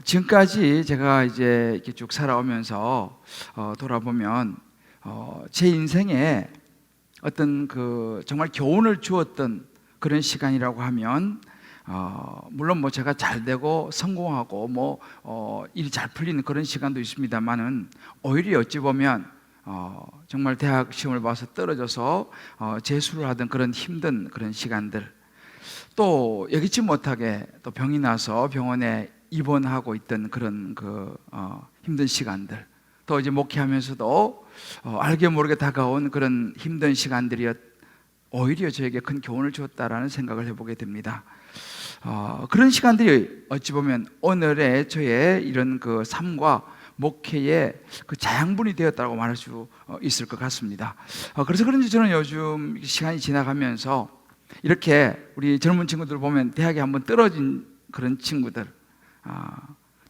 지금까지 제가 이제 이렇게 쭉 살아오면서 돌아보면 제 인생에 어떤 정말 교훈을 주었던 그런 시간이라고 하면 물론 뭐 제가 잘 되고 성공하고 일이 잘 풀리는 그런 시간도 있습니다만은 오히려 어찌 보면 정말 대학 시험을 봐서 떨어져서 재수를 하던 그런 힘든 그런 시간들, 또 예기치 못하게 또 병이 나서 병원에 입원하고 있던 그런 힘든 시간들, 또 이제 목회하면서도 알게 모르게 다가온 그런 힘든 시간들이 오히려 저에게 큰 교훈을 주었다라는 생각을 해보게 됩니다. 그런 시간들이 어찌 보면 오늘의 저의 이런 삶과 목회의 자양분이 되었다고 말할 수 있을 것 같습니다. 그래서 그런지 저는 요즘 시간이 지나가면서 이렇게 우리 젊은 친구들 보면 대학에 한번 떨어진 그런 친구들,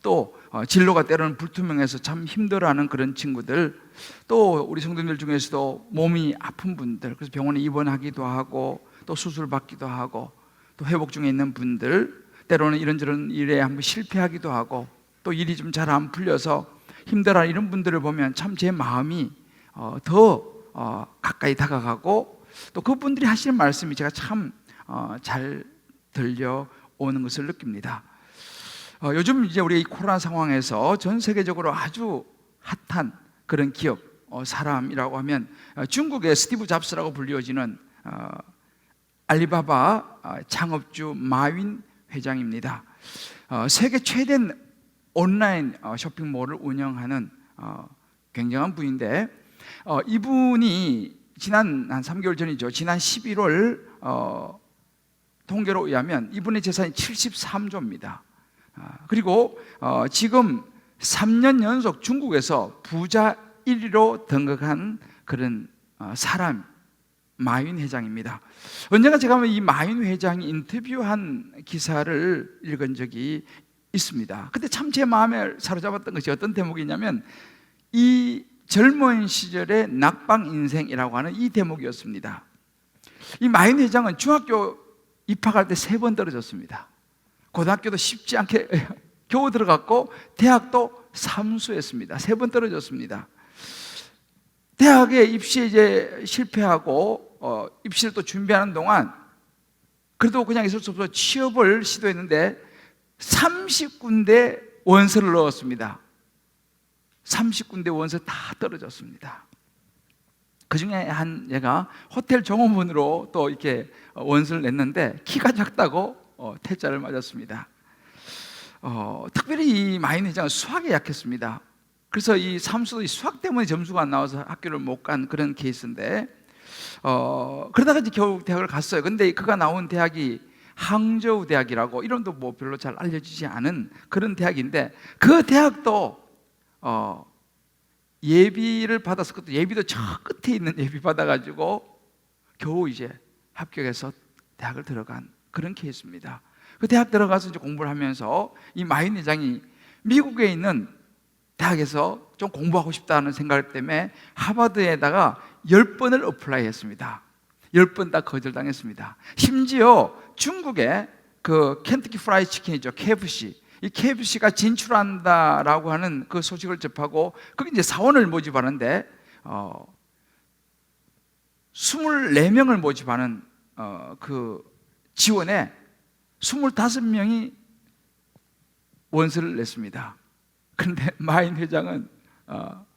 또 진로가 때로는 불투명해서 참 힘들어하는 그런 친구들, 또 우리 성도님들 중에서도 몸이 아픈 분들, 그래서 병원에 입원하기도 하고 또 수술 받기도 하고 또 회복 중에 있는 분들, 때로는 이런저런 일에 한번 실패하기도 하고 또 일이 좀 잘 안 풀려서 힘들어하는 이런 분들을 보면 참 제 마음이 더 가까이 다가가고 또 그분들이 하시는 말씀이 제가 참 잘 들려오는 것을 느낍니다. 요즘 이제 우리 이 코로나 상황에서 전 세계적으로 아주 핫한 그런 기업 사람이라고 하면 중국의 스티브 잡스라고 불리워지는 알리바바 창업주 마윈 회장입니다. 세계 최대 온라인 쇼핑몰을 운영하는 굉장한 분인데, 이분이 지난 한 3개월 전이죠. 지난 11월 통계로 의하면 이분의 재산이 73조입니다. 그리고 지금 3년 연속 중국에서 부자 1위로 등극한 그런 사람, 마윈 회장입니다. 언젠가 제가 이 마윈 회장이 인터뷰한 기사를 읽은 적이 있습니다. 근데 참 제 마음을 사로잡았던 것이 어떤 대목이냐면 이 젊은 시절의 낙방 인생이라고 하는 이 대목이었습니다. 이 마윈 회장은 중학교 입학할 때 3번 떨어졌습니다. 고등학교도 쉽지 않게 겨우 들어갔고 대학도 삼수했습니다. 3번 떨어졌습니다. 대학에 입시에 이제 실패하고 입시를 또 준비하는 동안 그래도 그냥 있을 수 없어서 취업을 시도했는데 30군데 원서를 넣었습니다. 30군데 원서 다 떨어졌습니다. 그 중에 한 얘가 호텔 종업원으로 또 이렇게 원서를 냈는데 키가 작다고 퇴짜를 맞았습니다. 특별히 이 마윈 회장은 수학에 약했습니다. 그래서 이 삼수도 이 수학 때문에 점수가 안 나와서 학교를 못 간 그런 케이스인데, 그러다가 이제 겨우 대학을 갔어요. 근데 그가 나온 대학이 항저우 대학이라고, 이름도 뭐 별로 잘 알려지지 않은 그런 대학인데, 그 대학도 예비를 받아서, 그것도 예비도 저 끝에 있는 예비 받아가지고 겨우 이제 합격해서 대학을 들어간 그런 케이스입니다. 그 대학 들어가서 이제 공부를 하면서 이 마윈 회장이 미국에 있는 대학에서 좀 공부하고 싶다는 생각 때문에 하버드에다가 10번을 어플라이 했습니다. 10번 다 거절당했습니다. 심지어 중국의 켄터키 프라이 치킨이죠, KFC, 이 KFC가 진출한다라고 하는 그 소식을 접하고 거기 이제 사원을 모집하는데 24명을 모집하는 그 지원에 25명이 원서를 냈습니다. 그런데 마윈 회장은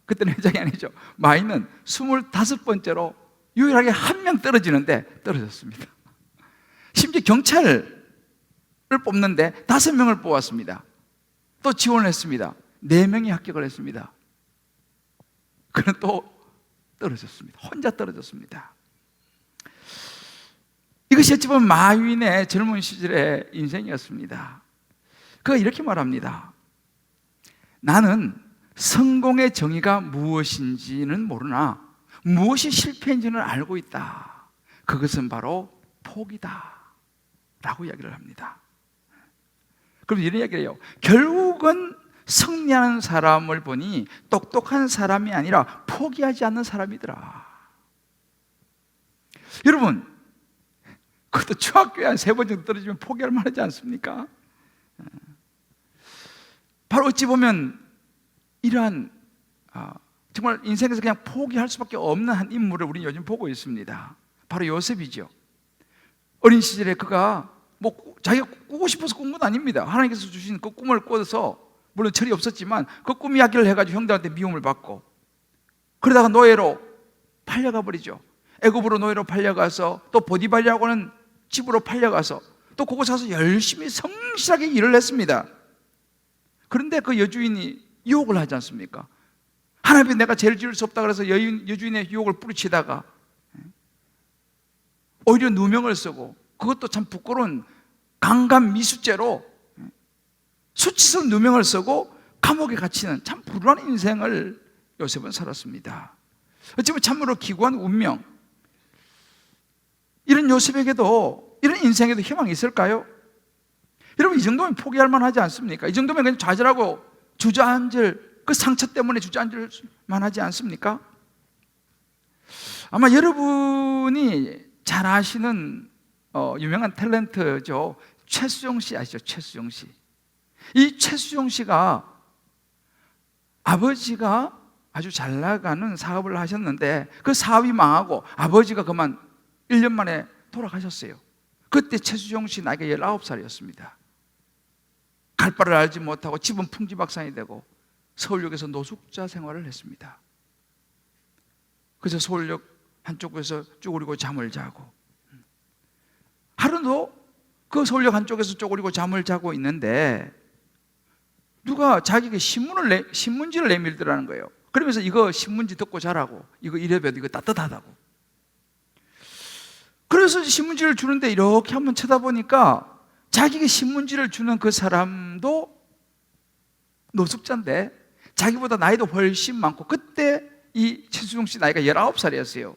그때는 회장이 아니죠. 마윈은 25번째로 유일하게 한 명 떨어지는데 떨어졌습니다. 심지어 경찰을 뽑는데 5명을 뽑았습니다. 또 지원을 했습니다. 4명이 합격을 했습니다. 그는 또 떨어졌습니다. 혼자 떨어졌습니다. 이것이 어찌 보면 마윈의 젊은 시절의 인생이었습니다. 그가 이렇게 말합니다. 나는 성공의 정의가 무엇인지는 모르나 무엇이 실패인지는 알고 있다. 그것은 바로 포기다 라고 이야기를 합니다. 그럼 이런 이야기를 해요. 결국은 승리하는 사람을 보니 똑똑한 사람이 아니라 포기하지 않는 사람이더라. 여러분, 그것도 중학교에 한 3번 정도 떨어지면 포기할 만하지 않습니까? 바로 어찌 보면 이러한 정말 인생에서 그냥 포기할 수밖에 없는 한 인물을 우리는 요즘 보고 있습니다. 바로 요셉이죠. 어린 시절에 그가 자기가 꾸고 싶어서 꾼 건 아닙니다. 하나님께서 주신 그 꿈을 꿔서, 물론 철이 없었지만 그 꿈 이야기를 해가지고 형들한테 미움을 받고, 그러다가 노예로 팔려가 버리죠. 애굽으로 노예로 팔려가서, 또 보디발이라고 하는 집으로 팔려가서, 또 그곳에 가서 열심히 성실하게 일을 했습니다. 그런데 그 여주인이 유혹을 하지 않습니까? 하나님이 내가 죄를 지을 수 없다 그래서 여주인의 유혹을 뿌리치다가 오히려 누명을 쓰고, 그것도 참 부끄러운 강간미수죄로 수치스러운 누명을 쓰고 감옥에 갇히는 참 불운한 인생을 요셉은 살았습니다. 어찌보면 참으로 기구한 운명. 이런 요셉에게도, 이런 인생에도 희망이 있을까요? 여러분, 이 정도면 포기할 만하지 않습니까? 이 정도면 그냥 좌절하고 주저앉을, 그 상처 때문에 주저앉을 만하지 않습니까? 아마 여러분이 잘 아시는 유명한 탤런트죠. 최수종 씨 아시죠? 최수종 씨. 이 최수종 씨가 아버지가 아주 잘 나가는 사업을 하셨는데 그 사업이 망하고 아버지가 그만 1년 만에 돌아가셨어요. 그때 최수종 씨 나이가 19살이었습니다. 갈 바를 알지 못하고 집은 풍지박산이 되고 서울역에서 노숙자 생활을 했습니다. 그래서 서울역 한쪽에서 쪼그리고 잠을 자고, 하루도 그 서울역 한쪽에서 쪼그리고 잠을 자고 있는데 누가 자기에게 신문지를 내밀더라는 거예요. 그러면서 이거 신문지 듣고 자라고, 이거 이래봬도 이거 따뜻하다고. 그래서 신문지를 주는데 이렇게 한번 쳐다보니까 자기에게 신문지를 주는 그 사람도 노숙자인데 자기보다 나이도 훨씬 많고, 그때 이 최수종 씨 나이가 19살이었어요.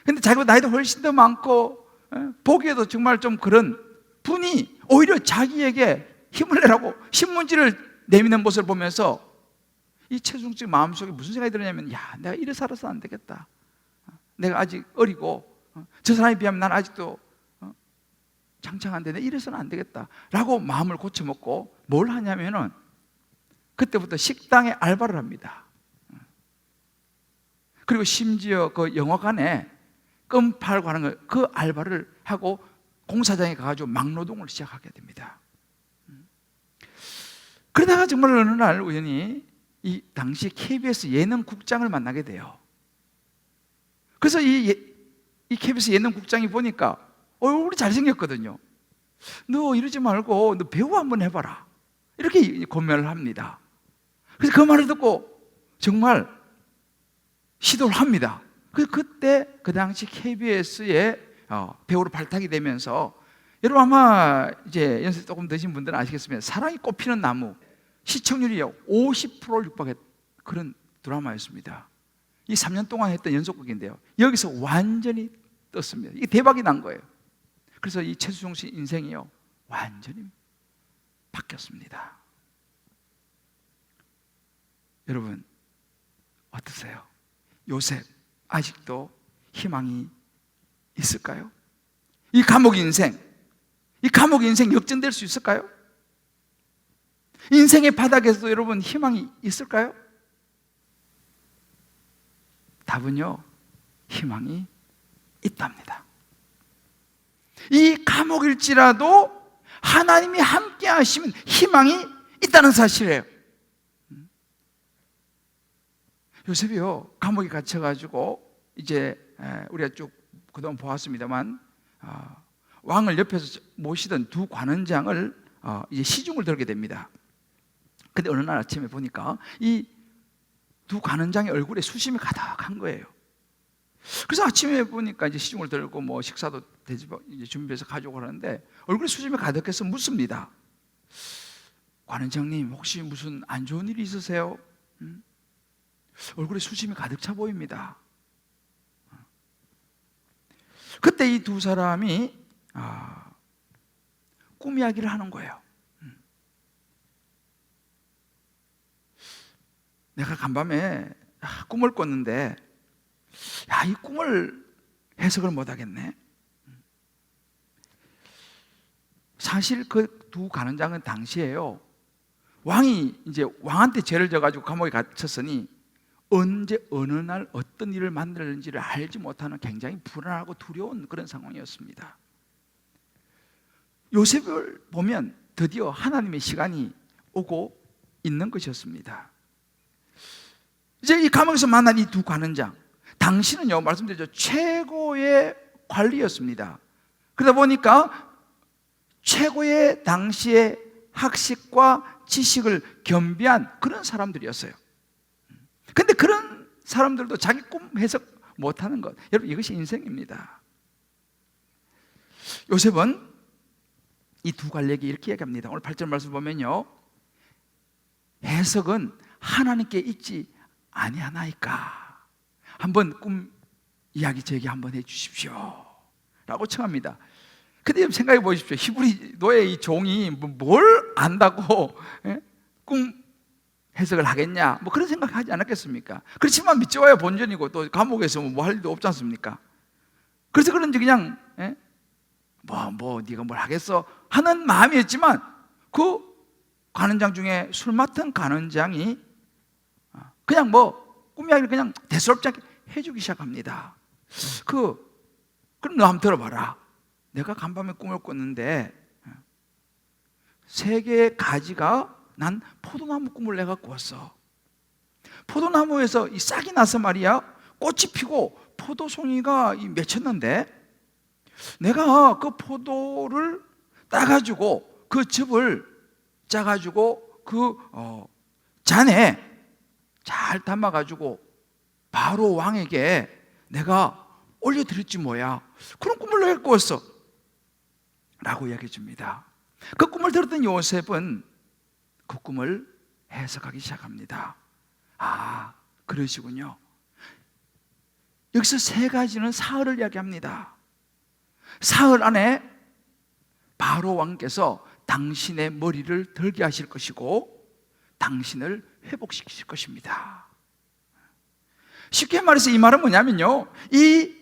근데 자기보다 나이도 훨씬 더 많고 보기에도 정말 좀 그런 분이 오히려 자기에게 힘을 내라고 신문지를 내미는 모습을 보면서 이 최수종 씨 마음속에 무슨 생각이 들었냐면, 야, 내가 이래 살아서 안 되겠다. 내가 아직 어리고 저 사람에 비하면 난 아직도 창창한데 내가 이래서는 안 되겠다 라고 마음을 고쳐먹고 뭘 하냐면은 그때부터 식당에 알바를 합니다. 그리고 심지어 그 영화관에 껌 팔고 하는 그 알바를 하고 공사장에 가가지고 막노동을 시작하게 됩니다. 그러다가 정말 어느 날 우연히 이 당시 KBS 예능국장을 만나게 돼요. 그래서 이 KBS 예능국장이 보니까 얼굴이 잘생겼거든요. 너 이러지 말고 너 배우 한번 해봐라, 이렇게 권면을 합니다. 그래서 그 말을 듣고 정말 시도를 합니다. 그때 그 당시 KBS의 배우로 발탁이 되면서, 여러분 아마 이제 연세 조금 드신 분들은 아시겠습니다. 사랑이 꽃피는 나무, 시청률이 50%를 육박했 그런 드라마였습니다. 이 3년 동안 했던 연속극인데요, 여기서 완전히 떴습니다. 이게 대박이 난 거예요. 그래서 이 최수종 씨 인생이요 완전히 바뀌었습니다. 여러분 어떠세요? 요셉 아직도 희망이 있을까요? 이 감옥 인생 역전될 수 있을까요? 인생의 바닥에서도 여러분 희망이 있을까요? 답은요, 희망이 있답니다. 이 감옥일지라도 하나님이 함께 하시면 희망이 있다는 사실이에요. 요셉이요 감옥에 갇혀가지고 이제 우리가 쭉 그동안 보았습니다만 왕을 옆에서 모시던 두 관원장을 이제 시중을 들게 됩니다. 근데 어느 날 아침에 보니까 이 두 관원장의 얼굴에 수심이 가득한 거예요. 그래서 아침에 보니까 이제 시중을 들고 뭐 식사도 대접 이제 준비해서 가져오고 하는데 얼굴에 수심이 가득해서 묻습니다. 관원장님 혹시 무슨 안 좋은 일이 있으세요? 얼굴에 수심이 가득 차 보입니다. 그때 이 두 사람이 꿈 이야기를 하는 거예요. 내가 간밤에 꿈을 꿨는데 이 꿈을 해석을 못 하겠네. 사실 그 두 관원장은 당시에요 왕이 이제 왕한테 죄를 져가지고 감옥에 갇혔으니 언제 어느 날 어떤 일을 만들는지를 알지 못하는 굉장히 불안하고 두려운 그런 상황이었습니다. 요셉을 보면 드디어 하나님의 시간이 오고 있는 것이었습니다. 이제 이 감옥에서 만난 이 두 관원장, 당시는요, 말씀드렸죠, 최고의 관리였습니다. 그러다 보니까 최고의 당시의 학식과 지식을 겸비한 그런 사람들이었어요. 근데 그런 사람들도 자기 꿈 해석 못하는 것, 여러분, 이것이 인생입니다. 요셉은 이 두 관리에게 이렇게 얘기합니다. 오늘 8절 말씀 보면요, 해석은 하나님께 있지 아니하나이까? 한번 꿈 이야기 저에게 한번 해주십시오 라고 청합니다. 근데 생각해 보십시오. 히브리 노예 이 종이 뭘 안다고 꿈 해석을 하겠냐, 뭐 그런 생각하지 않았겠습니까? 그렇지만 믿져와야 본전이고 또 감옥에서 뭐 할 일도 없지 않습니까? 그래서 그런지 그냥 네가 뭘 하겠어 하는 마음이었지만, 그 관원장 중에 술 맡은 관원장이 그냥 꿈 이야기를 그냥 대수롭지 않게 해주기 시작합니다. 그럼 너 한번 들어봐라. 내가 간밤에 꿈을 꿨는데 3개의 가지가 난 포도나무 꿈을 내가 꿨어. 포도나무에서 이 싹이 나서 말이야, 꽃이 피고 포도송이가 맺혔는데 내가 그 포도를 따가지고 그 즙을 짜가지고 그 잔에 잘 담아가지고 바로 왕에게 내가 올려드렸지 뭐야. 그런 꿈을 내가 꿨어 라고 이야기해 줍니다. 그 꿈을 들었던 요셉은 그 꿈을 해석하기 시작합니다. 아, 그러시군요. 여기서 3가지는 사흘을 이야기합니다. 사흘 안에 바로 왕께서 당신의 머리를 들게 하실 것이고 당신을 회복시키실 것입니다. 쉽게 말해서 이 말은 뭐냐면요, 이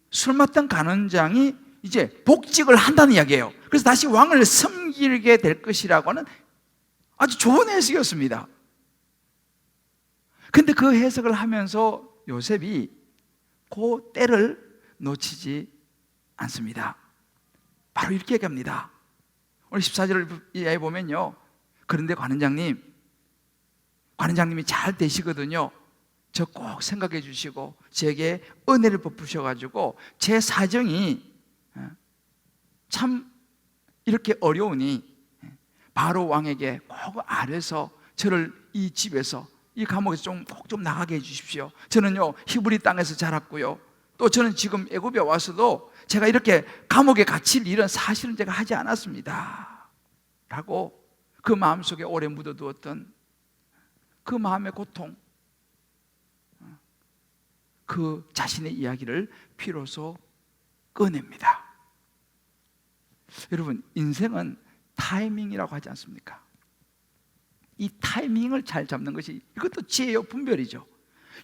술 맡은 간원장이 이제 복직을 한다는 이야기예요. 그래서 다시 왕을 섬기게 될 것이라고 하는 아주 좋은 해석이었습니다. 근데 그 해석을 하면서 요셉이 그 때를 놓치지 않습니다. 바로 이렇게 얘기합니다. 오늘 14절을 보면요, 그런데 관원장님이 잘 되시거든요. 저 꼭 생각해 주시고 제게 은혜를 베푸셔가지고 제 사정이 참 이렇게 어려우니 바로 왕에게 꼭 아뢰서 저를 이 집에서, 이 감옥에서 꼭 좀 나가게 해 주십시오. 저는요 히브리 땅에서 자랐고요, 또 저는 지금 애굽에 와서도 제가 이렇게 감옥에 갇힐 일은 사실은 제가 하지 않았습니다 라고 그 마음속에 오래 묻어두었던 그 마음의 고통, 그 자신의 이야기를 비로소 꺼냅니다. 여러분, 인생은 타이밍이라고 하지 않습니까? 이 타이밍을 잘 잡는 것이, 이것도 지혜요 분별이죠.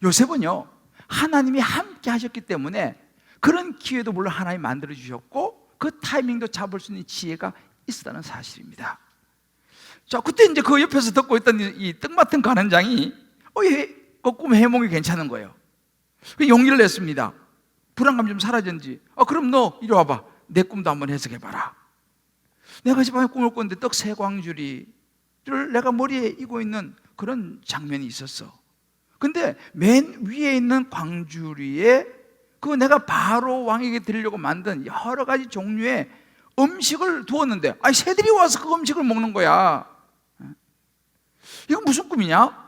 요셉은요 하나님이 함께 하셨기 때문에 그런 기회도 물론 하나님이 만들어 주셨고 그 타이밍도 잡을 수 있는 지혜가 있었다는 사실입니다. 자, 그때 이제 그 옆에서 듣고 있던 이 떡 맡은 관원장이 그 꿈 해몽이 괜찮은 거예요. 용기를 냈습니다. 불안감 좀 사라졌는지, 그럼 너 이리 와봐, 내 꿈도 한번 해석해봐라. 내가 어젯밤에 꿈을 꿨는데 떡 3광주리를 내가 머리에 이고 있는 그런 장면이 있었어. 근데 맨 위에 있는 광주리에 그 내가 바로 왕에게 드리려고 만든 여러 가지 종류의 음식을 두었는데 새들이 와서 그 음식을 먹는 거야. 이건 무슨 꿈이냐?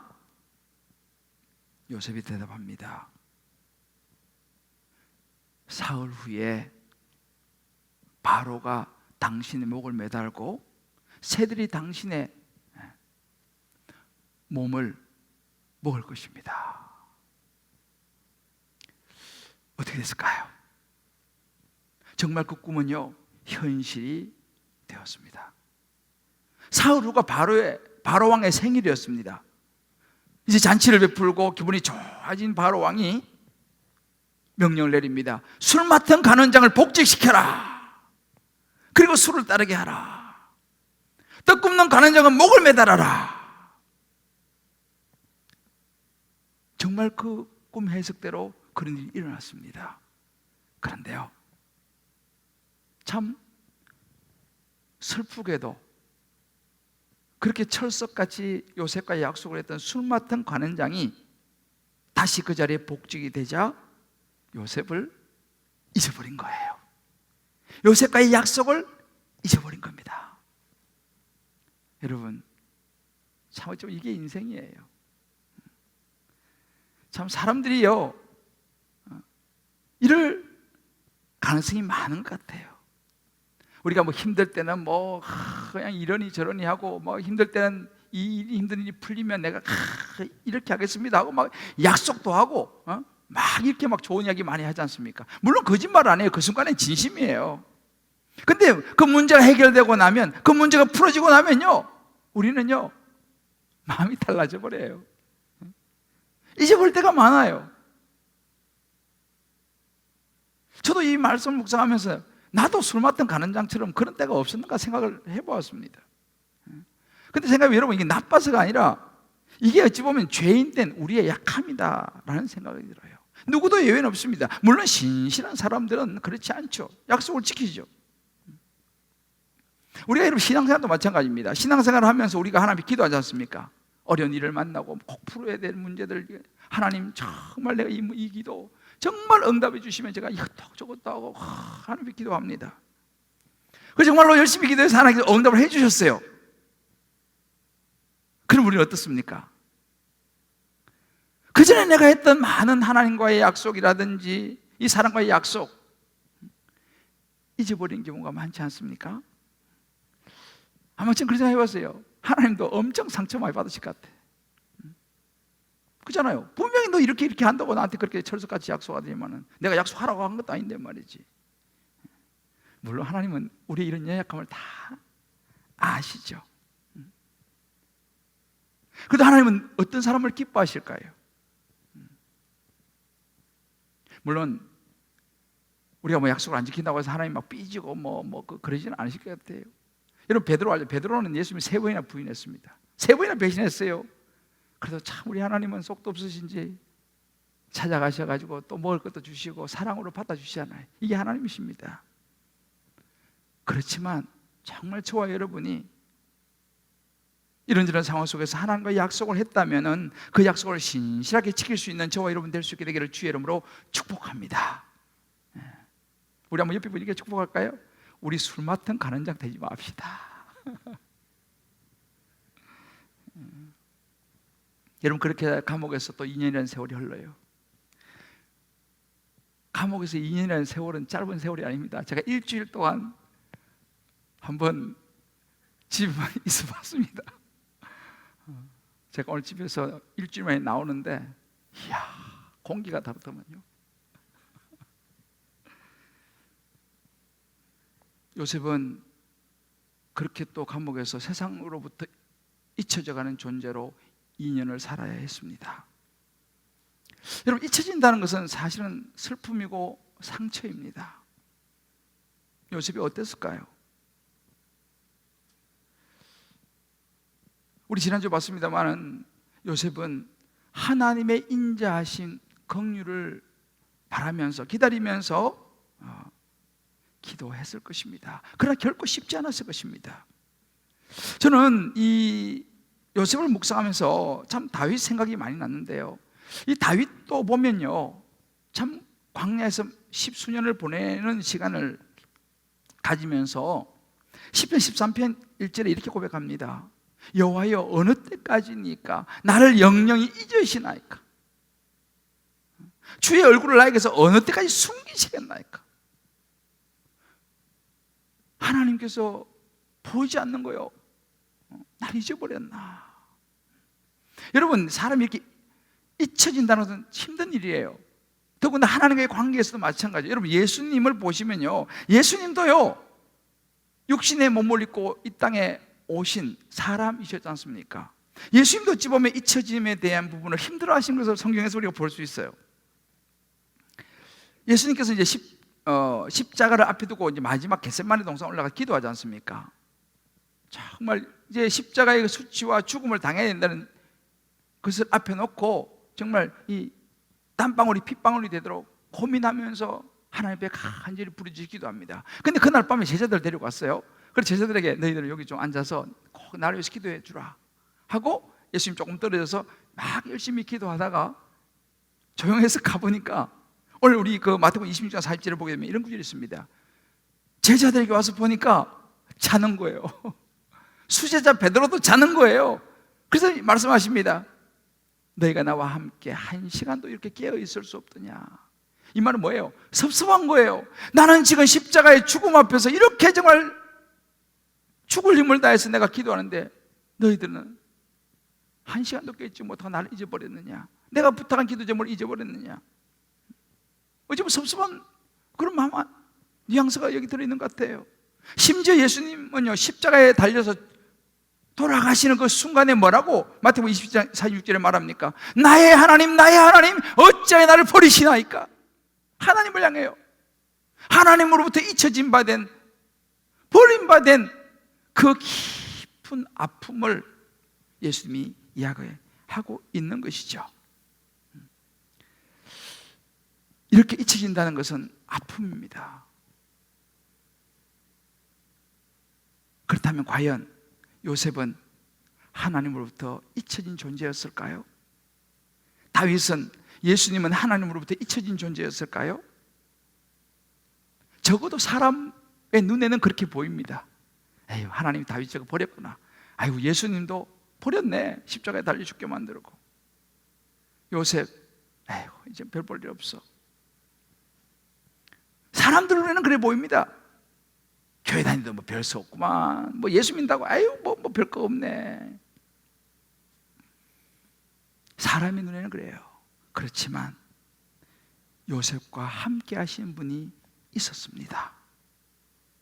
요셉이 대답합니다. 사흘 후에 바로가 당신의 목을 매달고 새들이 당신의 몸을 먹을 것입니다. 어떻게 됐을까요? 정말 그 꿈은요 현실이 되었습니다. 사흘 후가 바로 왕의 생일이었습니다. 이제 잔치를 베풀고 기분이 좋아진 바로 왕이 명령을 내립니다. 술 맡은 간원장을 복직시켜라. 그리고 술을 따르게 하라. 떡 굽는 간원장은 목을 매달아라. 정말 그 꿈 해석대로 그런 일이 일어났습니다. 그런데요, 참 슬프게도 그렇게 철석같이 요셉과 약속을 했던 술 맡은 관원장이 다시 그 자리에 복직이 되자 요셉을 잊어버린 거예요. 요셉과의 약속을 잊어버린 겁니다. 여러분, 참 어쩌면 이게 인생이에요. 참 사람들이요, 이럴 가능성이 많은 것 같아요. 우리가 뭐 힘들 때는 뭐 그냥 이러니 저러니 하고, 뭐 힘들 때는 이 일이 힘든 일이 풀리면 내가 이렇게 하겠습니다 하고 막 약속도 하고, 막 이렇게 막 좋은 이야기 많이 하지 않습니까? 물론 거짓말 안 해요. 그 순간엔 진심이에요. 근데 그 문제가 해결되고 나면, 그 문제가 풀어지고 나면요, 우리는요 마음이 달라져 버려요. 잊어버릴 때가 많아요. 저도 이 말씀을 묵상하면서 나도 술 맡은 간원장처럼 그런 때가 없었는가 생각을 해보았습니다. 근데 생각해, 여러분, 이게 나빠서가 아니라 이게 어찌 보면 죄인 된 우리의 약함이다라는 생각이 들어요. 누구도 예외는 없습니다. 물론 신실한 사람들은 그렇지 않죠. 약속을 지키죠. 우리가 여러분 신앙생활도 마찬가지입니다. 신앙생활을 하면서 우리가 하나님께 기도하지 않습니까? 어려운 일을 만나고 꼭 풀어야 될 문제들, 하나님 정말 내가 이 기도 정말 응답해 주시면 제가 이것도 저것도 하고 하나님께 기도합니다. 그래서 정말로 열심히 기도해서 하나님께서 응답을 해 주셨어요. 그럼 우리는 어떻습니까? 그 전에 내가 했던 많은 하나님과의 약속이라든지 이 사람과의 약속 잊어버린 경우가 많지 않습니까? 아무튼 그런 생각 해봤어요. 하나님도 엄청 상처 많이 받으실 것 같아. 그렇잖아요. 분명히 너 이렇게 한다고 나한테 그렇게 철석같이 약속하더니만은 내가 약속하라고 한 것도 아닌데 말이지. 물론 하나님은 우리의 이런 연약함을 다 아시죠. 그래도 하나님은 어떤 사람을 기뻐하실까요? 물론 우리가 뭐 약속을 안 지킨다고 해서 하나님 막 삐지고 그러지는 않으실 것 같아요. 여러분, 베드로 알죠? 베드로는 예수님이 3번이나 부인했습니다. 3번이나 배신했어요. 그래도 참 우리 하나님은 속도 없으신지 찾아가셔가지고 또 먹을 것도 주시고 사랑으로 받아주시잖아요. 이게 하나님이십니다. 그렇지만 정말 저와 여러분이 이런저런 상황 속에서 하나님과 약속을 했다면은 그 약속을 신실하게 지킬 수 있는 저와 여러분 될 수 있게 되기를 주의 이름으로 축복합니다. 우리 한번 옆에 분에게 축복할까요? 우리 술 맡은 간원장 되지 맙시다. 여러분, 그렇게 감옥에서 또 2년이라는 세월이 흘러요. 감옥에서 2년이라는 세월은 짧은 세월이 아닙니다. 제가 일주일 동안 한번 집에만 있어 봤습니다. 제가 오늘 집에서 일주일 만에 나오는데, 이야, 공기가 다르더만요. 요셉은 그렇게 또 감옥에서 세상으로부터 잊혀져가는 존재로 2년을 살아야 했습니다. 여러분, 잊혀진다는 것은 사실은 슬픔이고 상처입니다. 요셉이 어땠을까요? 우리 지난주에 봤습니다마는 요셉은 하나님의 인자하신 긍휼을 바라면서 기다리면서 기도했을 것입니다. 그러나 결코 쉽지 않았을 것입니다. 저는 이 요셉을 묵상하면서 참 다윗 생각이 많이 났는데요, 이 다윗도 보면요, 참 광야에서 10수년을 보내는 시간을 가지면서 10편 13편 1절에 이렇게 고백합니다. 여호와여, 어느 때까지니까 나를 영영히 잊으시나이까? 주의 얼굴을 나에게서 어느 때까지 숨기시겠나이까? 하나님께서 보이지 않는 거요, 날 잊어버렸나? 여러분, 사람이 이렇게 잊혀진다는 것은 힘든 일이에요. 더군다나 하나님과의 관계에서도 마찬가지예요. 여러분, 예수님을 보시면요, 예수님도요 육신의 몸을 입고 이 땅에 오신 사람이셨지 않습니까? 예수님도 어찌 보면 잊혀짐에 대한 부분을 힘들어하신 것을 성경에서 우리가 볼 수 있어요. 예수님께서 이제 십자가를 앞에 두고 이제 마지막 겟세마네 동산 올라가 기도하지 않습니까? 정말 이제 십자가의 수치와 죽음을 당해야 된다는 것을 앞에 놓고 정말 이 땀방울이 핏방울이 되도록 고민하면서 하나님 앞에 간절히 부르짖어 기도합니다. 근데 그날 밤에 제자들 데리고 왔어요. 그래서 제자들에게 너희들은 여기 좀 앉아서 꼭 나를 위해서 기도해 주라 하고 예수님 조금 떨어져서 막 열심히 기도하다가 조용해서 가보니까 오늘 우리 그 마태복음 26장 40절을 보게 되면 이런 구절이 있습니다. 제자들에게 와서 보니까 자는 거예요. 수제자 베드로도 자는 거예요. 그래서 말씀하십니다. 너희가 나와 함께 한 시간도 이렇게 깨어 있을 수 없더냐. 이 말은 뭐예요? 섭섭한 거예요. 나는 지금 십자가의 죽음 앞에서 이렇게 정말 죽을 힘을 다해서 내가 기도하는데 너희들은 한 시간도 깨지 못하고 나를 잊어버렸느냐. 내가 부탁한 기도 제목을 잊어버렸느냐. 어쩌면 섭섭한 그런 마음, 뉘앙스가 여기 들어있는 것 같아요. 심지어 예수님은요, 십자가에 달려서 돌아가시는 그 순간에 뭐라고 마태복음 20장 46절에 말합니까? 나의 하나님 어찌하여 나를 버리시나이까. 하나님을 향해요. 하나님으로부터 잊혀진 바 된, 버림받은 그 깊은 아픔을 예수님이 이야기하고 있는 것이죠. 이렇게 잊혀진다는 것은 아픔입니다. 그렇다면 과연 요셉은 하나님으로부터 잊혀진 존재였을까요? 다윗은, 예수님은 하나님으로부터 잊혀진 존재였을까요? 적어도 사람의 눈에는 그렇게 보입니다. 에휴, 하나님이 다윗 저거 버렸구나. 아이고, 예수님도 버렸네. 십자가에 달려 죽게 만들고. 요셉, 에휴, 이제 별 볼 일 없어. 사람들 눈에는 그래 보입니다. 교회 다니도 뭐 별 수 없구만. 뭐 예수 믿는다고 아유 뭐 별 거 없네. 사람의 눈에는 그래요. 그렇지만 요셉과 함께 하신 분이 있었습니다.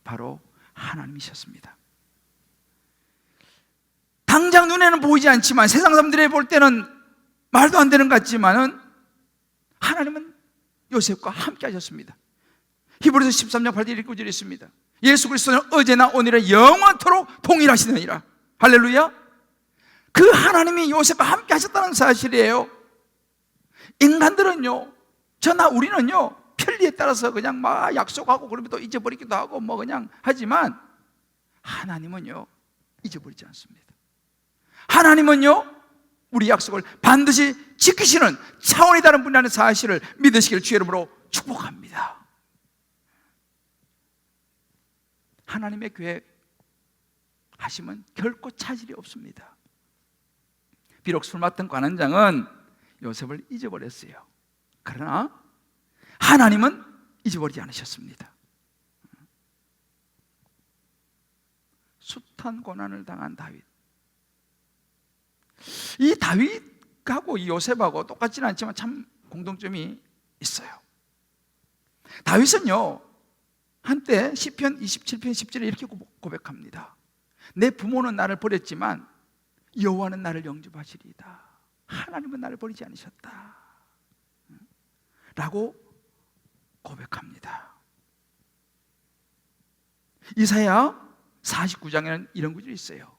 바로 하나님이셨습니다. 당장 눈에는 보이지 않지만 세상 사람들이 볼 때는 말도 안 되는 것 같지만은 하나님은 요셉과 함께 하셨습니다. 히브리서 13장 8절 9절에 있습니다. 예수 그리스도는 어제나 오늘은 영원토록 동일하시느니라. 할렐루야. 그 하나님이 요셉과 함께 하셨다는 사실이에요. 인간들은요, 저나 우리는요, 편리에 따라서 그냥 막 약속하고 그러면 또 잊어버리기도 하고 뭐 그냥 하지만 하나님은요, 잊어버리지 않습니다. 하나님은요, 우리 약속을 반드시 지키시는 차원이 다른 분이라는 사실을 믿으시기를 주의 이름으로 축복합니다. 하나님의 계획하심은 결코 차질이 없습니다. 비록 술 맡은 관원장은 요셉을 잊어버렸어요. 그러나 하나님은 잊어버리지 않으셨습니다. 숱한 고난을 당한 다윗, 이 다윗하고 이 요셉하고 똑같지는 않지만 참 공통점이 있어요. 다윗은요, 한때 시편 27편 10절에 이렇게 고백합니다. 내 부모는 나를 버렸지만 여호와는 나를 영접하시리이다. 하나님은 나를 버리지 않으셨다 라고 고백합니다. 이사야 49장에는 이런 구절이 있어요.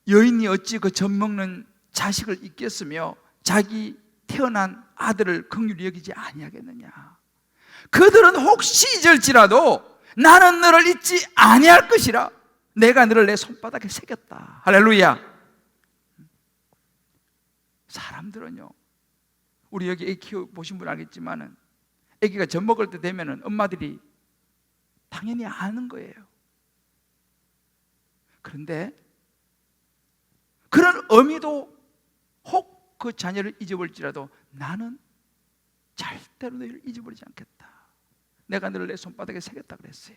여인이 어찌 그 젖먹는 자식을 잊겠으며 자기 태어난 아들을 긍휼히 여기지 아니하겠느냐. 그들은 혹시 잊을지라도 나는 너를 잊지 아니할 것이라. 내가 너를 내 손바닥에 새겼다. 할렐루야. 사람들은요, 우리 여기 애기 키워보신 분 알겠지만은 애기가 젖 먹을 때 되면은 엄마들이 당연히 아는 거예요. 그런데 그런 어미도 혹 그 자녀를 잊어버릴지라도 나는 절대로 너희를 잊어버리지 않겠다. 내가 너를 내 손바닥에 새겼다 그랬어요.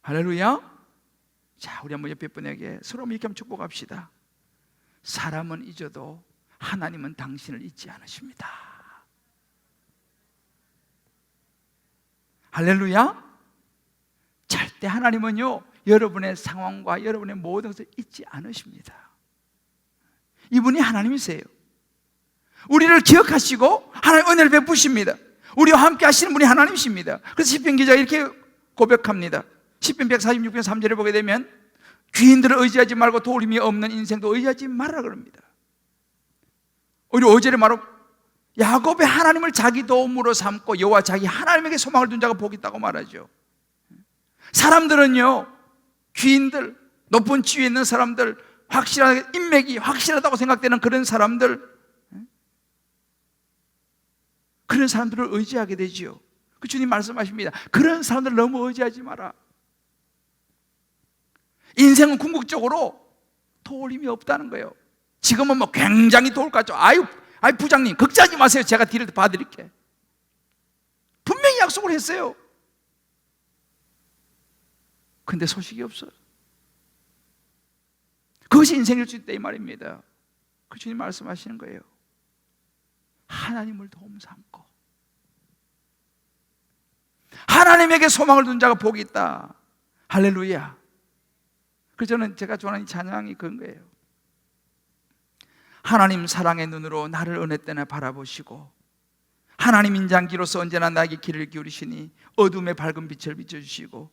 할렐루야. 자, 우리 한번 옆에 분에게 서로 이렇게 한번 축복합시다. 사람은 잊어도 하나님은 당신을 잊지 않으십니다. 할렐루야. 절대 하나님은요, 여러분의 상황과 여러분의 모든 것을 잊지 않으십니다. 이분이 하나님이세요. 우리를 기억하시고 하나님 은혜를 베푸십니다. 우리와 함께 하시는 분이 하나님이십니다. 그래서 시편 기자가 이렇게 고백합니다. 시편 146편 3절에 보게 되면 귀인들을 의지하지 말고 도움이 없는 인생도 의지하지 말라 그럽니다. 우리 5절에 말하고 야곱의 하나님을 자기 도움으로 삼고 여호와 자기 하나님에게 소망을 둔 자가 복이 있다고 말하죠. 사람들은요, 귀인들, 높은 지위에 있는 사람들, 확실하게 인맥이 확실하다고 생각되는 그런 사람들, 그런 사람들을 의지하게 되지요. 그 주님 말씀하십니다. 그런 사람들 너무 의지하지 마라. 인생은 궁극적으로 도울 힘이 없다는 거예요. 지금은 뭐 굉장히 도울 것 같죠. 아유 부장님 걱정하지 마세요. 제가 뒤를 봐드릴게. 분명히 약속을 했어요. 근데 소식이 없어요. 그것이 인생일 수 있다 이 말입니다. 그 주님 말씀하시는 거예요. 하나님을 도움 삼고 하나님에게 소망을 둔 자가 복이 있다. 할렐루야. 그래서 저는 제가 좋아하는 찬양이 그런 거예요. 하나님 사랑의 눈으로 나를 어느 때나 바라보시고 하나님 인자기로서 언제나 나에게 귀를 기울이시니 어둠의 밝은 빛을 비춰주시고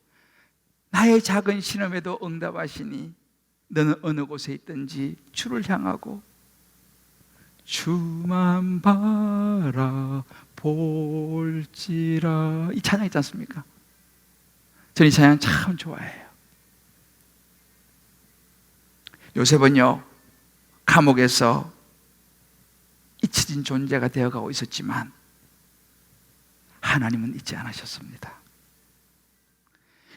나의 작은 신음에도 응답하시니 너는 어느 곳에 있든지 주를 향하고 주만 바라볼지라. 이 찬양 있지 않습니까? 저는 이 찬양 참 좋아해요. 요셉은요, 감옥에서 잊혀진 존재가 되어가고 있었지만 하나님은 잊지 않으셨습니다.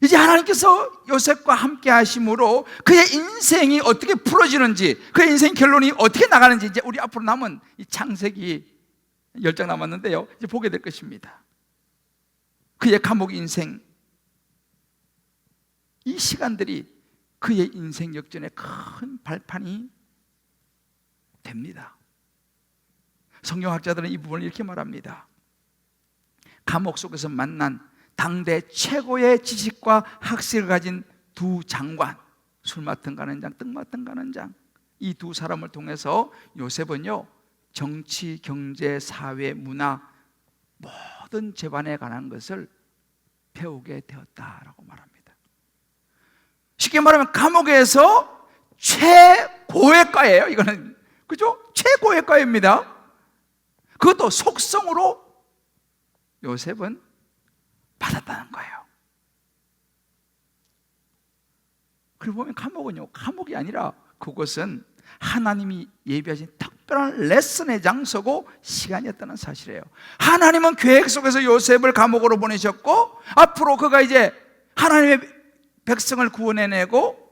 이제 하나님께서 요셉과 함께 하심으로 그의 인생이 어떻게 풀어지는지, 그의 인생 결론이 어떻게 나가는지 이제 우리 앞으로 남은 이 창세기 10장 남았는데요, 이제 보게 될 것입니다. 그의 감옥 인생, 이 시간들이 그의 인생 역전의 큰 발판이 됩니다. 성경학자들은 이 부분을 이렇게 말합니다. 감옥 속에서 만난 당대 최고의 지식과 학식을 가진 두 장관, 술 맡은 가는 장, 떡 맡은 가는 장, 이 두 사람을 통해서 요셉은요, 정치, 경제, 사회, 문화 모든 재반에 관한 것을 배우게 되었다라고 말합니다. 쉽게 말하면 감옥에서 최고의 과예요. 이거는, 그죠? 최고의 과입니다. 그것도 속성으로 요셉은 받았다는 거예요. 그리고 보면 감옥은요, 감옥이 아니라 그것은 하나님이 예비하신 특별한 레슨의 장소고 시간이었다는 사실이에요. 하나님은 계획 속에서 요셉을 감옥으로 보내셨고 앞으로 그가 이제 하나님의 백성을 구원해내고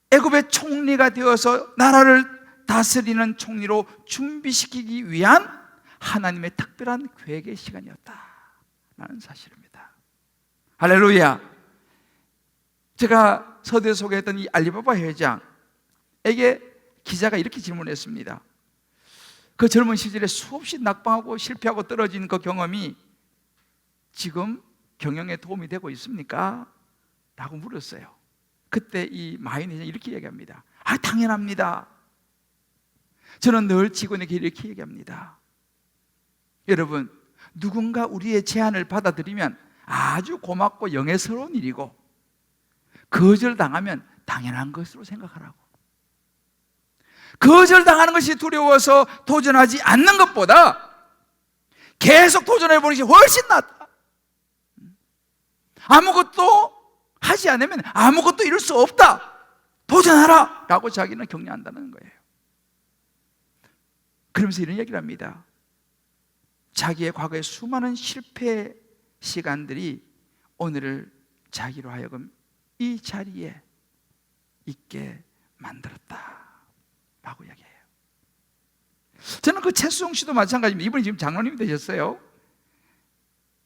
애굽의 총리가 되어서 나라를 다스리는 총리로 준비시키기 위한 하나님의 특별한 계획의 시간이었다라는 사실입니다. 할렐루야. 제가 서두에 소개했던 이 알리바바 회장에게 기자가 이렇게 질문했습니다. 그 젊은 시절에 수없이 낙방하고 실패하고 떨어진 그 경험이 지금 경영에 도움이 되고 있습니까? 라고 물었어요. 그때 이 마윈 회장이 이렇게 얘기합니다. 당연합니다. 저는 늘 직원에게 이렇게 얘기합니다. 여러분, 누군가 우리의 제안을 받아들이면 아주 고맙고 영예스러운 일이고 거절당하면 당연한 것으로 생각하라고. 거절당하는 것이 두려워서 도전하지 않는 것보다 계속 도전해보는 것이 훨씬 낫다. 아무것도 하지 않으면 아무것도 이룰 수 없다. 도전하라! 라고 자기는 격려한다는 거예요. 그러면서 이런 얘기를 합니다. 자기의 과거의 수많은 실패 시간들이 오늘을 자기로 하여금 이 자리에 있게 만들었다 라고 이야기해요. 저는 그 최수용 씨도 마찬가지입니다. 이분이 지금 장로님이 되셨어요.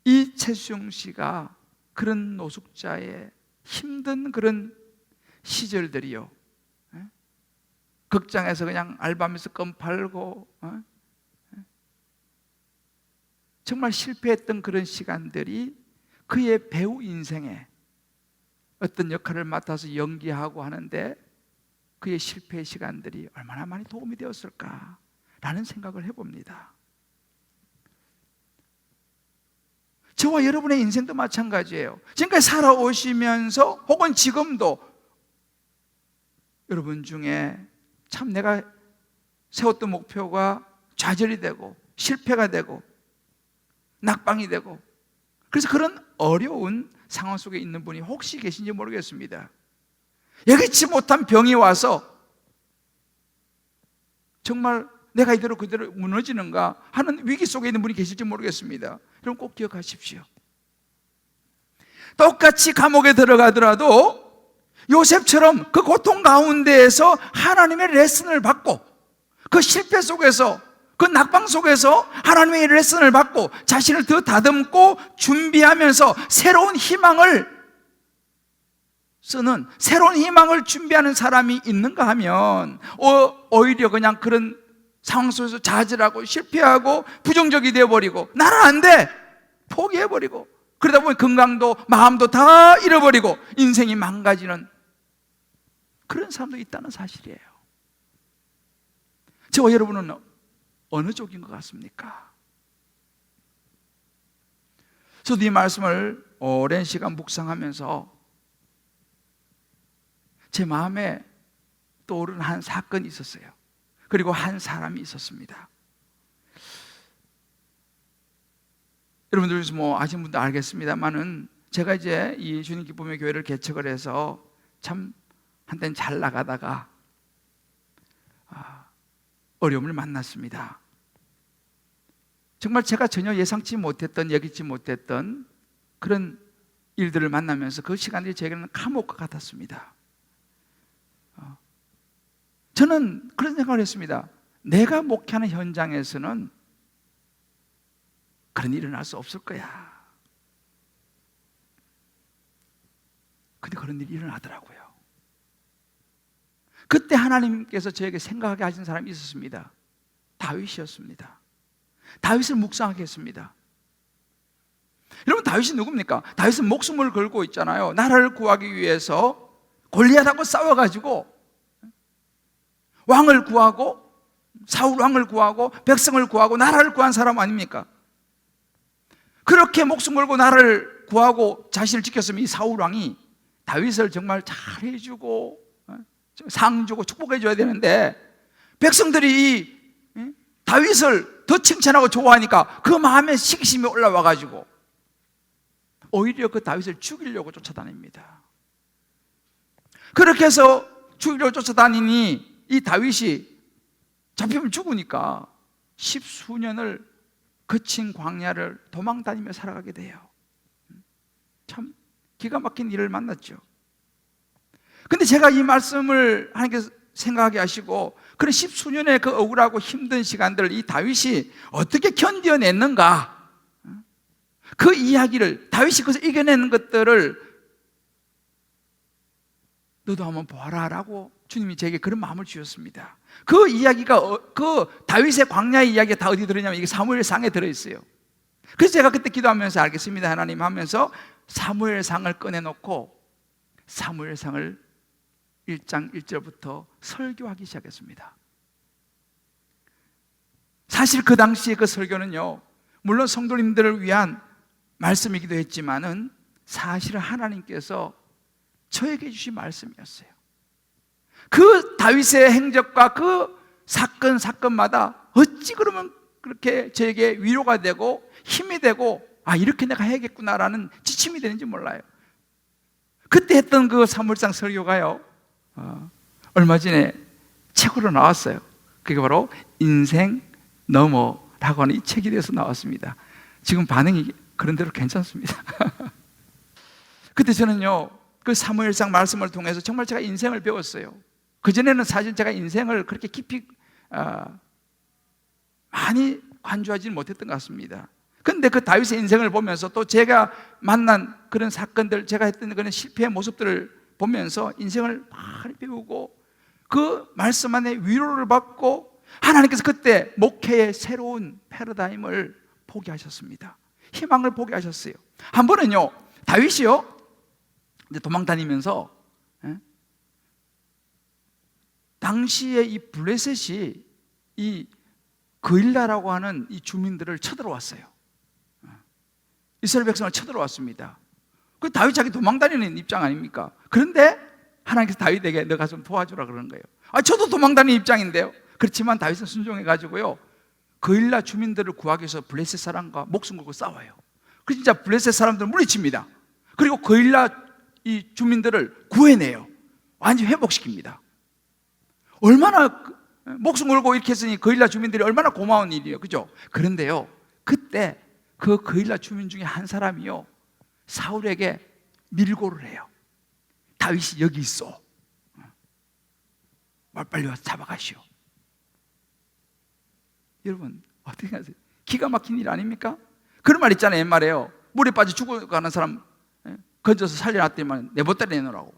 이 최수용 씨가 그런 노숙자의 힘든 그런 시절들이요, 극장에서 그냥 알바하면서 껌 팔고 정말 실패했던 그런 시간들이 그의 배우 인생에 어떤 역할을 맡아서 연기하고 하는데 그의 실패의 시간들이 얼마나 많이 도움이 되었을까라는 생각을 해봅니다. 저와 여러분의 인생도 마찬가지예요. 지금까지 살아오시면서 혹은 지금도 여러분 중에 참 내가 세웠던 목표가 좌절이 되고 실패가 되고 낙방이 되고, 그래서 그런 어려운 상황 속에 있는 분이 혹시 계신지 모르겠습니다. 예기치 못한 병이 와서 정말 내가 이대로 그대로 무너지는가 하는 위기 속에 있는 분이 계실지 모르겠습니다. 여러분 꼭 기억하십시오. 똑같이 감옥에 들어가더라도 요셉처럼 그 고통 가운데에서 하나님의 레슨을 받고, 그 실패 속에서, 그 낙방 속에서 하나님의 레슨을 받고 자신을 더 다듬고 준비하면서 새로운 희망을 쓰는, 새로운 희망을 준비하는 사람이 있는가 하면 오히려 그냥 그런 상황 속에서 좌절하고 실패하고 부정적이 되어버리고 나는 안 돼! 포기해버리고, 그러다 보면 건강도 마음도 다 잃어버리고 인생이 망가지는 그런 사람도 있다는 사실이에요. 저와 여러분은 어느 쪽인 것 같습니까? 저도 이 말씀을 오랜 시간 묵상하면서 제 마음에 떠오른 한 사건이 있었어요. 그리고 한 사람이 있었습니다. 여러분들 중에서 아시는 분도 알겠습니다만은 제가 이제 이 주님 기쁨의 교회를 개척을 해서 참 한때는 잘 나가다가 어려움을 만났습니다. 정말 제가 전혀 예상치 못했던, 예기치 못했던 그런 일들을 만나면서 그 시간들이 제게는 감옥과 같았습니다. 저는 그런 생각을 했습니다. 내가 목회하는 현장에서는 그런 일이 일어날 수 없을 거야. 근데 그런 일이 일어나더라고요. 그때 하나님께서 저에게 생각하게 하신 사람이 있었습니다. 다윗이었습니다. 다윗을 묵상하게 했습니다. 여러분, 다윗이 누굽니까? 다윗은 목숨을 걸고 있잖아요. 나라를 구하기 위해서 골리앗하고 싸워가지고 왕을 구하고, 사울 왕을 구하고 백성을 구하고 나라를 구한 사람 아닙니까? 그렇게 목숨 걸고 나라를 구하고 자신을 지켰으면 이 사울 왕이 다윗을 정말 잘 해주고 상 주고 축복해 줘야 되는데, 백성들이 다윗을 더 칭찬하고 좋아하니까 그 마음에 시기심이 올라와 가지고 오히려 그 다윗을 죽이려고 쫓아다닙니다. 그렇게 해서 죽이려고 쫓아다니니 이 다윗이 잡히면 죽으니까 십수년을 거친 광야를 도망다니며 살아가게 돼요. 참 기가 막힌 일을 만났죠. 근데 제가 이 말씀을 하나님께서 생각하게 하시고, 그런 십수년의 그 억울하고 힘든 시간들을 이 다윗이 어떻게 견뎌냈는가, 그 이야기를, 다윗이 그것을 이겨내는 것들을 너도 한번 보아라 라고 주님이 제게 그런 마음을 주셨습니다. 그 이야기가, 그 다윗의 광야의 이야기가 다 어디 들어있냐면 이게 사무엘상에 들어있어요. 그래서 제가 그때 기도하면서 알겠습니다 하나님 하면서 사무엘상을 꺼내놓고 사무엘상을 1장 1절부터 설교하기 시작했습니다. 사실 그 당시에 그 설교는요, 물론 성도님들을 위한 말씀이기도 했지만은 사실은 하나님께서 저에게 주신 말씀이었어요. 그 다윗의 행적과 그 사건마다 어찌 그러면 그렇게 저에게 위로가 되고 힘이 되고, 이렇게 내가 해야겠구나라는 지침이 되는지 몰라요. 그때 했던 그 사무엘상 설교가요, 얼마 전에 책으로 나왔어요. 그게 바로 인생 너머라고 하는 이 책이 돼서 나왔습니다. 지금 반응이 그런대로 괜찮습니다. 그때 저는요, 그 사무엘상 말씀을 통해서 정말 제가 인생을 배웠어요. 그전에는 사실 제가 인생을 그렇게 깊이 많이 관조하지는 못했던 것 같습니다. 그런데 그 다윗의 인생을 보면서 또 제가 만난 그런 사건들, 제가 했던 그런 실패의 모습들을 보면서 인생을 많이 배우고 그 말씀 안에 위로를 받고, 하나님께서 그때 목회의 새로운 패러다임을 보게 하셨습니다. 희망을 보게 하셨어요. 한 번은요, 다윗이요 이제 도망다니면서 당시에 이 블레셋이 이 그일라라고 하는 이 주민들을 쳐들어왔어요. 이스라엘 백성을 쳐들어왔습니다. 그 다윗 자기 도망다니는 입장 아닙니까? 그런데 하나님께서 다윗에게 너 가서 도와주라 그러는 거예요. 저도 도망다니는 입장인데요. 그렇지만 다윗은 순종해가지고요, 거일라 주민들을 구하기 위해서 블레셋 사람과 목숨 걸고 싸워요. 그 진짜 블레셋 사람들을 물리칩니다. 그리고 거일라 이 주민들을 구해내요. 완전히 회복시킵니다. 얼마나 목숨 걸고 이렇게 했으니 거일라 주민들이 얼마나 고마운 일이에요, 그죠? 그런데요, 그때 그 거일라 주민 중에 한 사람이요, 사울에게 밀고를 해요. 다윗이 여기 있어, 빨리 와서 잡아가시오. 여러분 어떻게 하세요? 기가 막힌 일 아닙니까? 그런 말 있잖아요, 옛말에요. 물에 빠져 죽어가는 사람 건져서 살려놨더니만 내보따 내놓으라고.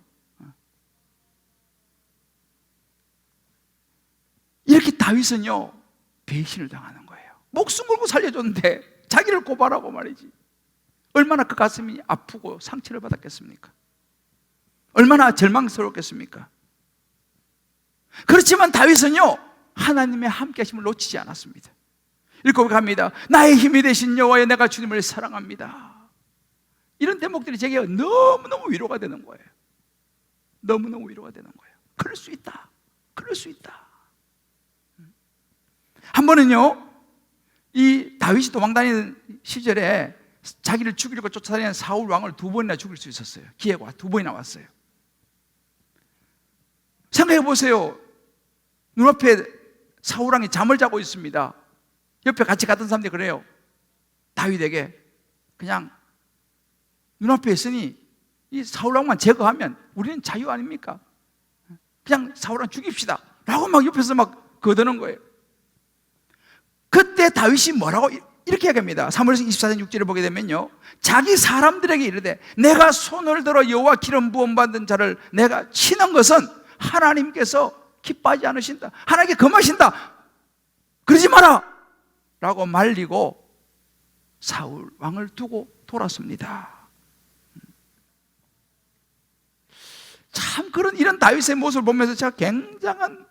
이렇게 다윗은요, 배신을 당하는 거예요. 목숨 걸고 살려줬는데 자기를 고발하고 말이지. 얼마나 그 가슴이 아프고 상처를 받았겠습니까? 얼마나 절망스러웠겠습니까? 그렇지만 다윗은요, 하나님의 함께하심을 놓치지 않았습니다. 이렇게 고백합니다. 나의 힘이 되신 여호와여, 내가 주님을 사랑합니다. 이런 대목들이 제게 너무너무 위로가 되는 거예요. 너무너무 위로가 되는 거예요. 그럴 수 있다, 그럴 수 있다. 한 번은요, 이 다윗이 도망다니는 시절에 자기를 죽이려고 쫓아다니는 사울 왕을 2번이나 죽일 수 있었어요. 기회가 2번이나 왔어요. 생각해 보세요. 눈앞에 사울 왕이 잠을 자고 있습니다. 옆에 같이 갔던 사람들이 그래요. 다윗에게 그냥 눈앞에 있으니 이 사울 왕만 제거하면 우리는 자유 아닙니까? 그냥 사울 왕 죽입시다 라고 막 옆에서 막 거드는 거예요. 그때 다윗이 뭐라고 이렇게 얘기합니다. 사무엘상 24장 6절을 보게 되면요, 자기 사람들에게 이르되 내가 손을 들어 여호와 기름 부음 받은 자를 내가 치는 것은 하나님께서 기뻐하지 않으신다, 하나님께 금하신다, 그러지 마라 라고 말리고 사울 왕을 두고 돌았습니다. 참 이런 다윗의 모습을 보면서 제가 굉장한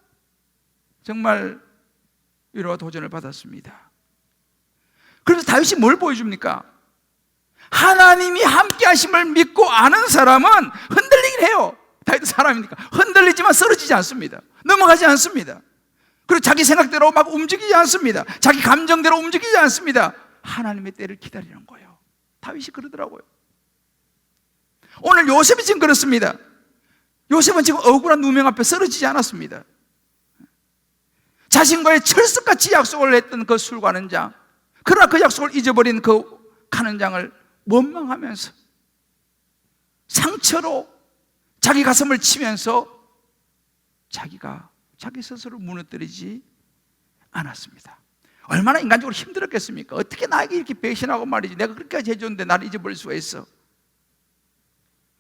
정말 위로와 도전을 받았습니다. 그래서 다윗이 뭘 보여줍니까? 하나님이 함께 하심을 믿고 아는 사람은 흔들리긴 해요. 다윗도 사람이니까 흔들리지만 쓰러지지 않습니다. 넘어가지 않습니다. 그리고 자기 생각대로 막 움직이지 않습니다. 자기 감정대로 움직이지 않습니다. 하나님의 때를 기다리는 거예요. 다윗이 그러더라고요. 오늘 요셉이 지금 그렇습니다. 요셉은 지금 억울한 누명 앞에 쓰러지지 않았습니다. 자신과의 철석같이 약속을 했던 그 술 가는 장, 그러나 그 약속을 잊어버린 그 가는 장을 원망하면서 상처로 자기 가슴을 치면서 자기가 자기 스스로 무너뜨리지 않았습니다. 얼마나 인간적으로 힘들었겠습니까? 어떻게 나에게 이렇게 배신하고 말이지, 내가 그렇게까지 해줬는데 나를 잊어버릴 수가 있어.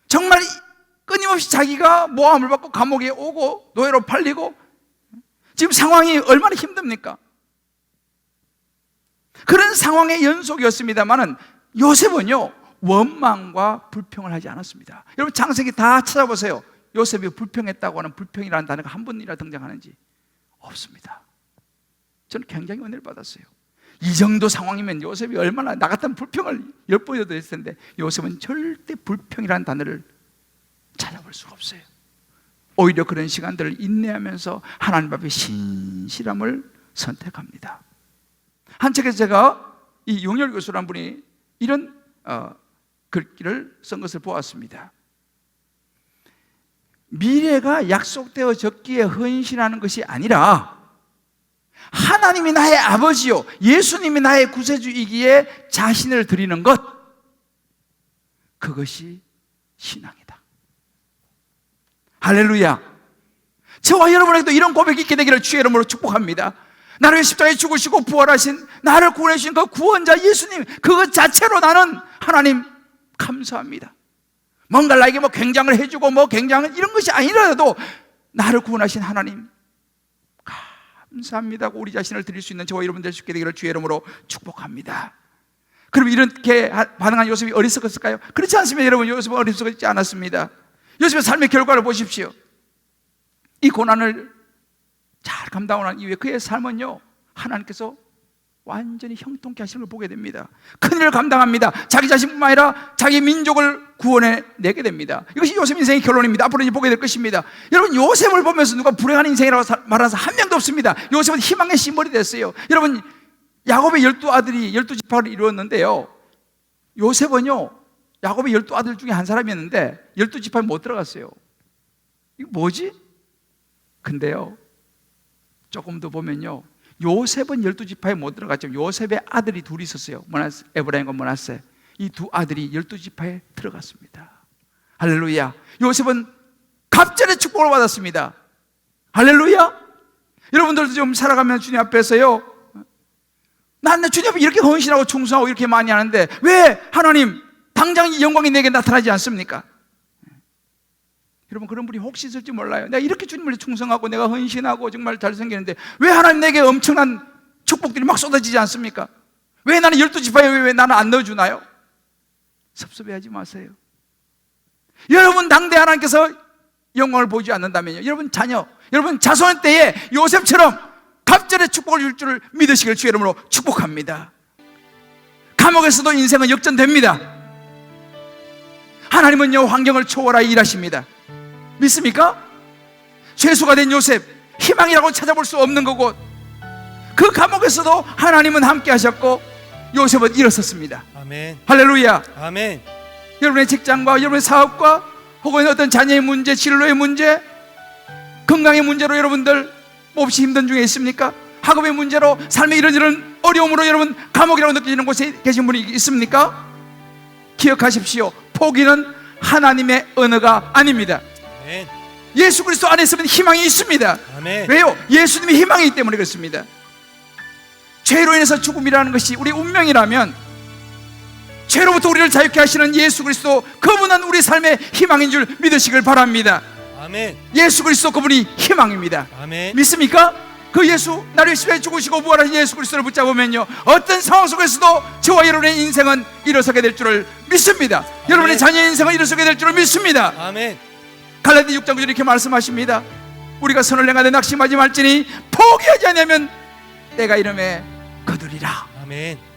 정말 끊임없이 자기가 모함을 받고 감옥에 오고 노예로 팔리고 지금 상황이 얼마나 힘듭니까? 그런 상황의 연속이었습니다만은 요셉은요, 원망과 불평을 하지 않았습니다. 여러분 창세기 다 찾아보세요. 요셉이 불평했다고 하는 불평이라는 단어가 한 번이나 등장하는지 없습니다. 저는 굉장히 은혜를 받았어요. 이 정도 상황이면 요셉이 얼마나 나 같은 불평을 10번이라도 했을 텐데 요셉은 절대 불평이라는 단어를 찾아볼 수가 없어요. 오히려 그런 시간들을 인내하면서 하나님 앞에 신실함을 선택합니다. 한 책에서 제가 이 용열 교수라는 분이 이런 글귀를 쓴 것을 보았습니다. 미래가 약속되어졌기에 헌신하는 것이 아니라 하나님이 나의 아버지요 예수님이 나의 구세주이기에 자신을 드리는 것, 그것이 신앙이다. 할렐루야. 저와 여러분에게도 이런 고백이 있게 되기를 주의 이름으로 축복합니다. 나를 위해 십자가에 죽으시고 부활하신 나를 구원해 주신 그 구원자 예수님, 그것 자체로 나는 하나님 감사합니다. 뭔가 나에게 뭐 굉장을 해주고 뭐 굉장한 이런 것이 아니라도 나를 구원하신 하나님 감사합니다고 우리 자신을 드릴 수 있는 저와 여러분 될 수 있게 되기를 주의 이름으로 축복합니다. 그럼 이렇게 반응한 요셉이 어리석었을까요? 그렇지 않습니다. 여러분, 요셉은 어리석지 않았습니다. 요셉의 삶의 결과를 보십시오. 이 고난을 잘 감당한 이후에 그의 삶은요, 하나님께서 완전히 형통케 하시는 걸 보게 됩니다. 큰일을 감당합니다. 자기 자신뿐만 아니라 자기 민족을 구원해 내게 됩니다. 이것이 요셉 인생의 결론입니다. 앞으로 이제 보게 될 것입니다. 여러분, 요셉을 보면서 누가 불행한 인생이라고 말하는 사람 한 명도 없습니다. 요셉은 희망의 심벌이 됐어요. 여러분, 야곱의 12아들이 12지파를 이루었는데요, 요셉은요 야곱의 12아들 중에 한 사람이었는데 12지파에 못 들어갔어요. 이거 뭐지? 근데요, 조금 더 보면요, 요셉은 12지파에 못 들어갔지만 요셉의 아들이 둘이 있었어요. 에브라임과 므낫세. 이 두 아들이 12지파에 들어갔습니다. 할렐루야. 요셉은 갑절의 축복을 받았습니다. 할렐루야. 여러분들도 좀 살아가면 주님 앞에서요, 난 주님 앞에 이렇게 헌신하고 충성하고 이렇게 많이 하는데 왜 하나님 당장 이 영광이 내게 나타나지 않습니까? 여러분, 그런 분이 혹시 있을지 몰라요. 내가 이렇게 주님을 충성하고 내가 헌신하고 정말 잘생기는데 왜 하나님 내게 엄청난 축복들이 막 쏟아지지 않습니까? 왜 나는 12지파에 왜 나는 안 넣어주나요? 섭섭해하지 마세요. 여러분 당대 하나님께서 영광을 보지 않는다면요, 여러분 자녀, 여러분 자손 때에 요셉처럼 갑절의 축복을 줄 줄을 믿으시길 주의 이름으로 축복합니다. 감옥에서도 인생은 역전됩니다. 하나님은요 환경을 초월하여 일하십니다. 믿습니까? 죄수가 된 요셉, 희망이라고 찾아볼 수 없는 그곳, 그 감옥에서도 하나님은 함께 하셨고 요셉은 일어섰습니다. 아멘. 할렐루야. 아멘. 여러분의 직장과 여러분의 사업과 혹은 어떤 자녀의 문제, 진로의 문제, 건강의 문제로 여러분들 몹시 힘든 중에 있습니까? 학업의 문제로, 삶의 이런 어려움으로 여러분 감옥이라고 느끼는 곳에 계신 분이 있습니까? 기억하십시오. 포기는 하나님의 언어가 아닙니다. 아멘. 예수 그리스도 안에 있으면 희망이 있습니다. 아멘. 왜요? 예수님이 희망이기 때문에 그렇습니다. 죄로 인해서 죽음이라는 것이 우리 운명이라면 죄로부터 우리를 자유케 하시는 예수 그리스도, 그분은 우리 삶의 희망인 줄 믿으시길 바랍니다. 아멘. 예수 그리스도 그분이 희망입니다. 아멘. 믿습니까? 그 예수, 나를 위해 죽으시고 부활하신 예수 그리스도를 붙잡으면요 어떤 상황 속에서도 저와 여러분의 인생은 일어서게 될 줄을 믿습니다. 아멘. 여러분의 자녀의 인생은 일어서게 될 줄을 믿습니다. 아멘. 갈라디 6장 9절에 이렇게 말씀하십니다. 우리가 선을 행하되 낙심하지 말지니 포기하지 않으면 때가 이름에 거두리라. 아멘.